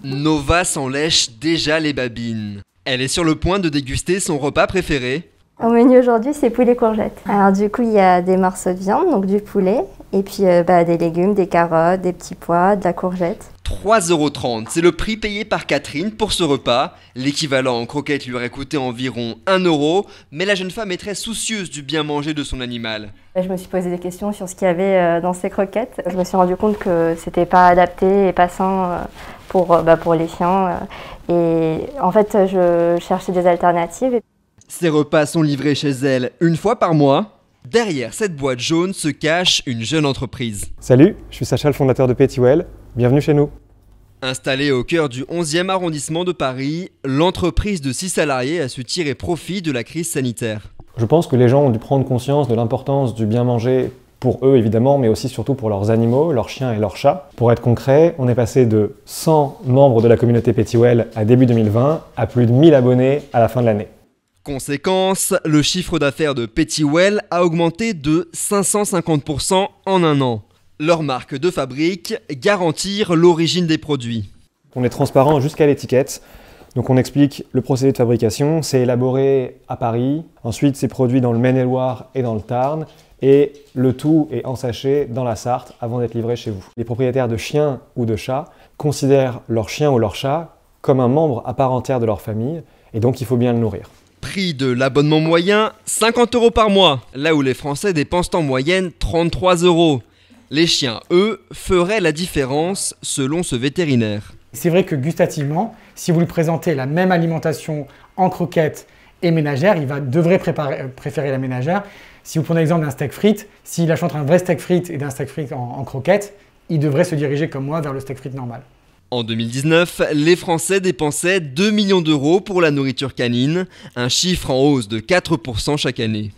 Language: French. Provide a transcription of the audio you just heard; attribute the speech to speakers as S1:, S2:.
S1: Nova s'en lèche déjà les babines. Elle est sur le point de déguster son repas préféré.
S2: Au menu aujourd'hui, c'est poulet courgette. Alors du coup, il y a des morceaux de viande, donc du poulet, et puis des légumes, des carottes, des petits pois, de la courgette.
S1: 3,30 €, c'est le prix payé par Catherine pour ce repas. L'équivalent en croquettes lui aurait coûté environ 1 €, mais la jeune femme est très soucieuse du bien manger de son animal.
S2: Je me suis posé des questions sur ce qu'il y avait dans ces croquettes. Je me suis rendu compte que c'était pas adapté et pas sain pour les chiens. Et en fait, je cherchais des alternatives.
S1: Ces repas sont livrés chez elle une fois par mois. Derrière cette boîte jaune se cache une jeune entreprise.
S3: Salut, je suis Sacha, le fondateur de Pettywell. Bienvenue chez nous.
S1: Installée au cœur du 11e arrondissement de Paris, l'entreprise de 6 salariés a su tirer profit de la crise sanitaire.
S3: Je pense que les gens ont dû prendre conscience de l'importance du bien manger pour eux évidemment, mais aussi surtout pour leurs animaux, leurs chiens et leurs chats. Pour être concret, on est passé de 100 membres de la communauté Pettywell à début 2020 à plus de 1000 abonnés à la fin de l'année.
S1: Conséquence, le chiffre d'affaires de Pettywell a augmenté de 550% en un an. Leur marque de fabrique, garantir l'origine des produits.
S3: On est transparent jusqu'à l'étiquette. Donc on explique le procédé de fabrication, c'est élaboré à Paris, ensuite c'est produit dans le Maine-et-Loire et dans le Tarn, et le tout est ensaché dans la Sarthe avant d'être livré chez vous. Les propriétaires de chiens ou de chats considèrent leur chien ou leur chat comme un membre à part entière de leur famille, et donc il faut bien le nourrir.
S1: Prix de l'abonnement moyen, 50 € par mois, là où les Français dépensent en moyenne 33 €. Les chiens, eux, feraient la différence selon ce vétérinaire.
S4: C'est vrai que gustativement, si vous lui présentez la même alimentation en croquettes et ménagère, devrait préférer la ménagère. Si vous prenez l'exemple d'un steak frites, s'il achète un vrai steak frites et d'un steak frites en croquettes, il devrait se diriger comme moi vers le steak frites normal.
S1: En 2019, les Français dépensaient 2 millions d'euros pour la nourriture canine, un chiffre en hausse de 4% chaque année.